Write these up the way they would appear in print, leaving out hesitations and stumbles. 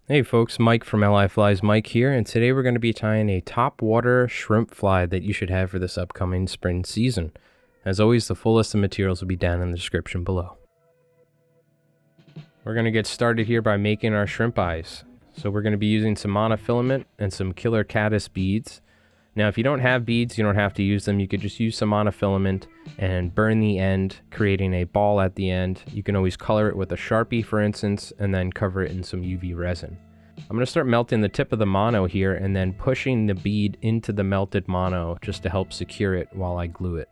Hey folks, Mike from LI Flies Mike here, and today we're going to be tying a top water shrimp fly that you should have for this upcoming spring season. As always, the full list of materials will be down in the description below. We're going to get started here by making our shrimp eyes. So we're going to be using some monofilament and some killer caddis beads. Now if you don't have beads, you don't have to use them. You could just use some monofilament and burn the end, creating a ball at the end. You can always color it with a Sharpie, for instance, and then cover it in some UV resin. I'm going to start melting the tip of the mono here and then pushing the bead into the melted mono just to help secure it while I glue it.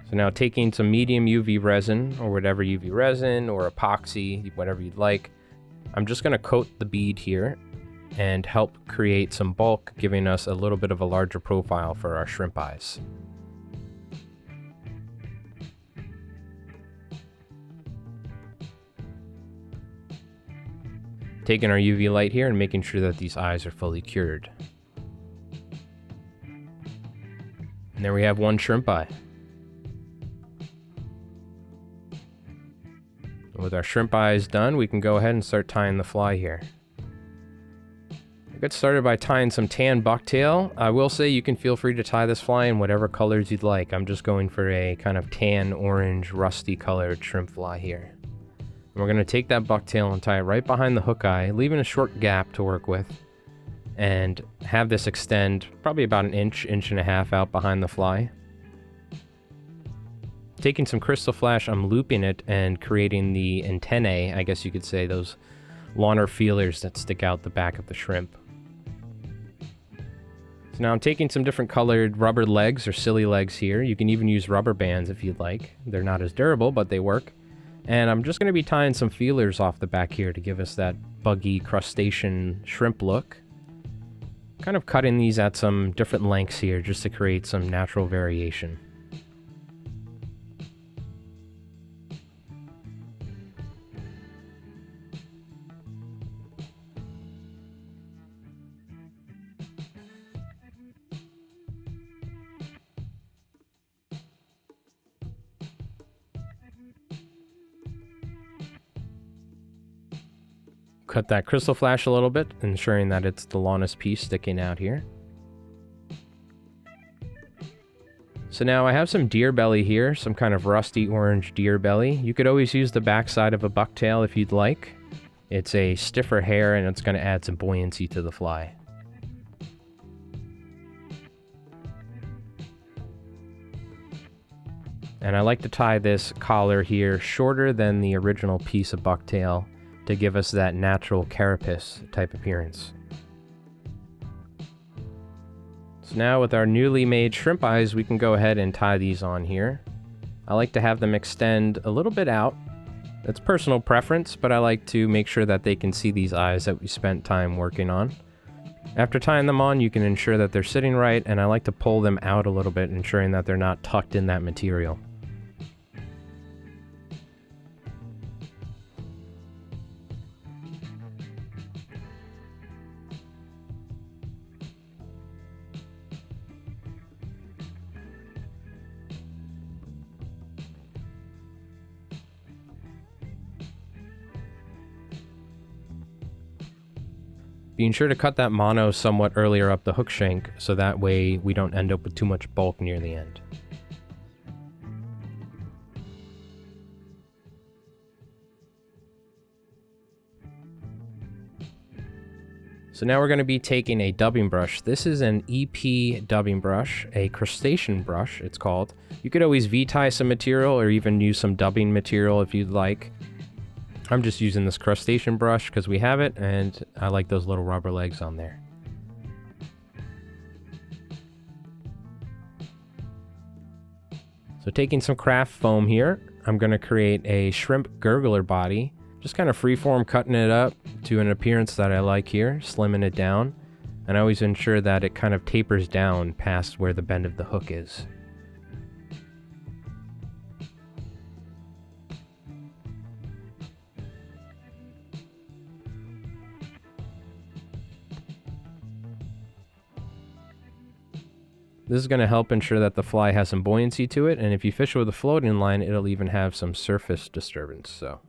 So now taking some medium UV resin, or whatever UV resin, or epoxy, whatever you'd like, I'm just going to coat the bead here and help create some bulk, giving us a little bit of a larger profile for our shrimp eyes. Taking our UV light here and making sure that these eyes are fully cured. And there we have one shrimp eye. With our shrimp eyes done, we can go ahead and start tying the fly here. We'll get started by tying some tan bucktail. I will say you can feel free to tie this fly in whatever colors you'd like. I'm just going for a kind of tan, orange, rusty colored shrimp fly here. And we're going to take that bucktail and tie it right behind the hook eye, leaving a short gap to work with, and have this extend probably about an inch, inch and a half out behind the fly. Taking some Krystal flash, I'm looping it and creating the antennae, I guess you could say, those longer feelers that stick out the back of the shrimp. So now I'm taking some different colored rubber legs or Sili legs here. You can even use rubber bands if you'd like. They're not as durable, but they work. And I'm just going to be tying some feelers off the back here to give us that buggy crustacean shrimp look. Kind of cutting these at some different lengths here just to create some natural variation. Cut that Krystal flash a little bit, ensuring that it's the longest piece sticking out here. So now I have some deer belly here, some kind of rusty orange deer belly. You could always use the backside of a bucktail if you'd like. It's a stiffer hair and it's going to add some buoyancy to the fly. And I like to tie this collar here shorter than the original piece of bucktail to give us that natural carapace type appearance. So now with our newly made shrimp eyes, we can go ahead and tie these on here. I like to have them extend a little bit out. That's personal preference, but I like to make sure that they can see these eyes that we spent time working on. After tying them on, you can ensure that they're sitting right, and I like to pull them out a little bit, ensuring that they're not tucked in that material. Being sure to cut that mono somewhat earlier up the hook shank, so that way we don't end up with too much bulk near the end. So now we're going to be taking a dubbing brush. This is an EP dubbing brush, a crustacean brush it's called. You could always V-tie some material or even use some dubbing material if you'd like. I'm just using this crustacean brush because we have it, and I like those little rubber legs on there. So taking some craft foam here, I'm going to create a shrimp gurgler body. Just kind of freeform cutting it up to an appearance that I like here, slimming it down. And I always ensure that it kind of tapers down past where the bend of the hook is. This is going to help ensure that the fly has some buoyancy to it, and if you fish with a floating line, it'll even have some surface disturbance. So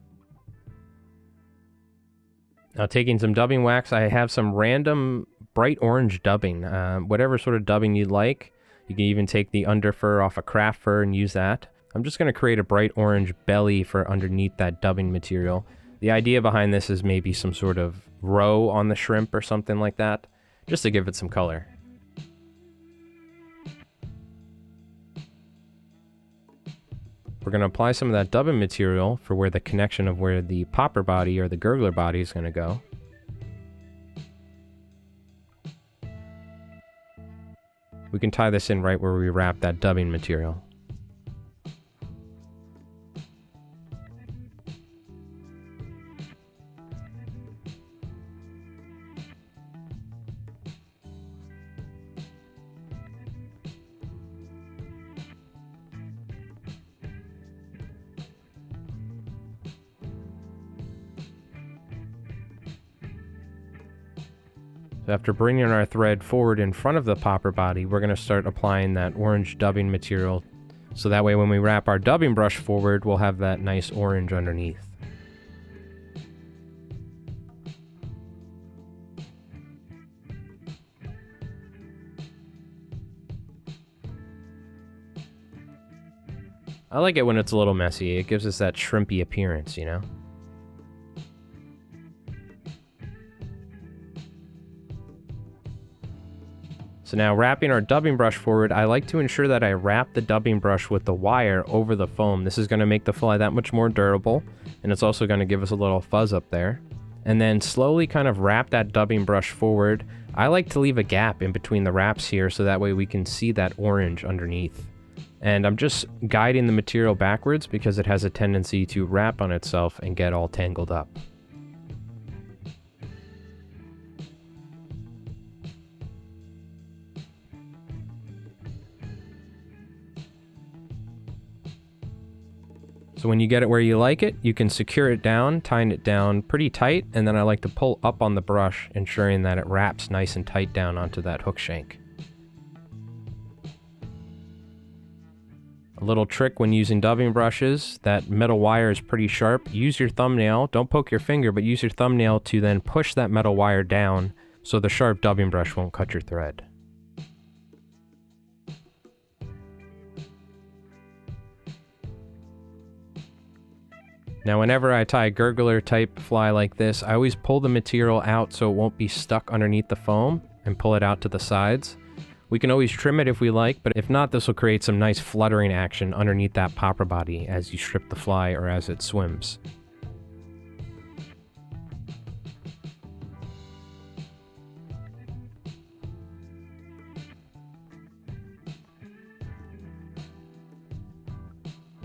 now taking some dubbing wax, I have some random bright orange dubbing. Whatever sort of dubbing you like. You can even take the underfur off a craft fur and use that. I'm just going to create a bright orange belly for underneath that dubbing material. The idea behind this is maybe some sort of roe on the shrimp or something like that, just to give it some color. We're going to apply some of that dubbing material for where the connection of where the popper body or the gurgler body is going to go. We can tie this in right where we wrap that dubbing material. So after bringing our thread forward in front of the popper body, we're going to start applying that orange dubbing material. So that way when we wrap our dubbing brush forward, we'll have that nice orange underneath. I like it when it's a little messy. It gives us that shrimpy appearance, you know? So now wrapping our dubbing brush forward, I like to ensure that I wrap the dubbing brush with the wire over the foam. This is going to make the fly that much more durable, and it's also going to give us a little fuzz up there. And then slowly kind of wrap that dubbing brush forward. I like to leave a gap in between the wraps here so that way we can see that orange underneath. And I'm just guiding the material backwards because it has a tendency to wrap on itself and get all tangled up. So when you get it where you like it, you can secure it down, tying it down pretty tight, and then I like to pull up on the brush, ensuring that it wraps nice and tight down onto that hook shank. A little trick when using dubbing brushes, that metal wire is pretty sharp. Use your thumbnail, don't poke your finger, but use your thumbnail to then push that metal wire down so the sharp dubbing brush won't cut your thread. Now whenever I tie a gurgler type fly like this, I always pull the material out so it won't be stuck underneath the foam and pull it out to the sides. We can always trim it if we like, but if not, this will create some nice fluttering action underneath that popper body as you strip the fly or as it swims.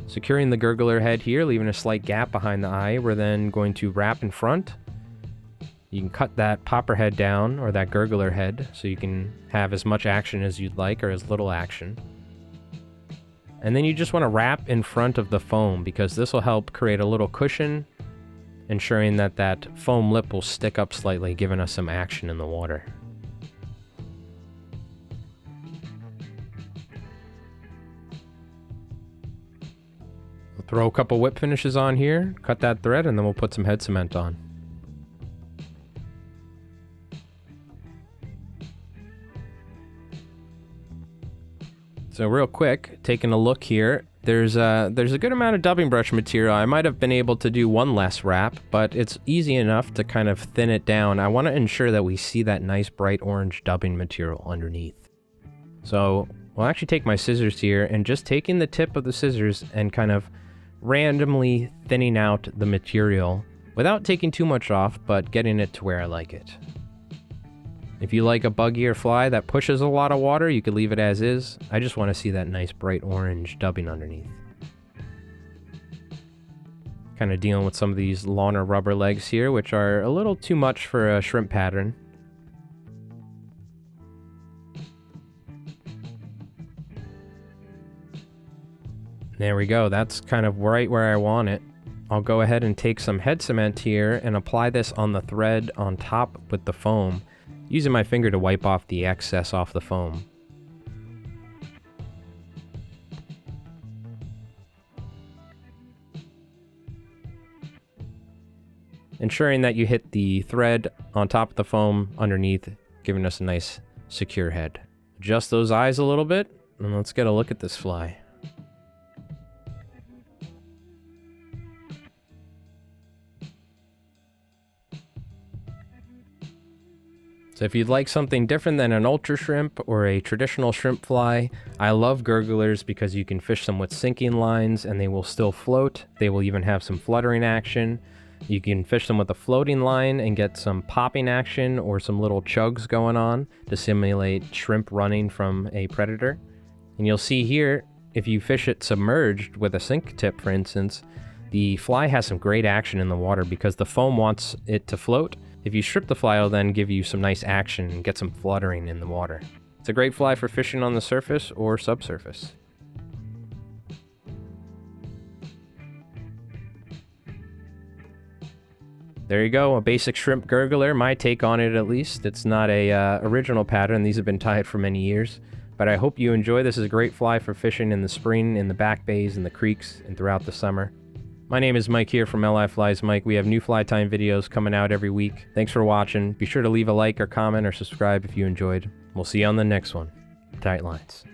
Securing the gurgler head here, leaving a slight gap behind the eye, we're then going to wrap in front. You can cut that popper head down, or that gurgler head, so you can have as much action as you'd like, or as little action. And then you just want to wrap in front of the foam, because this will help create a little cushion, ensuring that that foam lip will stick up slightly, giving us some action in the water. We'll throw a couple whip finishes on here, cut that thread, and then we'll put some head cement on. So real quick, taking a look here, there's a good amount of dubbing brush material. I might have been able to do one less wrap, but it's easy enough to kind of thin it down. I want to ensure that we see that nice bright orange dubbing material underneath. So we'll actually take my scissors here and just taking the tip of the scissors and kind of randomly thinning out the material without taking too much off, but getting it to where I like it. If you like a buggier fly that pushes a lot of water, you could leave it as is. I just want to see that nice bright orange dubbing underneath. Kind of dealing with some of these longer rubber legs here, which are a little too much for a shrimp pattern. There we go, that's kind of right where I want it. I'll go ahead and take some head cement here and apply this on the thread on top with the foam, using my finger to wipe off the excess off the foam. ensuring that you hit the thread on top of the foam underneath, giving us a nice secure head. Adjust those eyes a little bit, and let's get a look at this fly. So if you'd like something different than an ultra shrimp or a traditional shrimp fly, I love Gurglers because you can fish them with sinking lines and they will still float. They will even have some fluttering action. You can fish them with a floating line and get some popping action or some little chugs going on to simulate shrimp running from a predator. And you'll see here, if you fish it submerged with a sink tip, for instance, the fly has some great action in the water because the foam wants it to float. If you strip the fly, it'll then give you some nice action and get some fluttering in the water. It's a great fly for fishing on the surface or subsurface. There you go, a basic shrimp gurgler, my take on it at least. It's not a original pattern, these have been tied for many years. But I hope you enjoy. This is a great fly for fishing in the spring, in the back bays, in the creeks, and throughout the summer. My name is Mike here from LI Flies Mike. We have new fly time videos coming out every week. Thanks for watching. Be sure to leave a like or comment or subscribe if you enjoyed. We'll see you on the next one. Tight lines.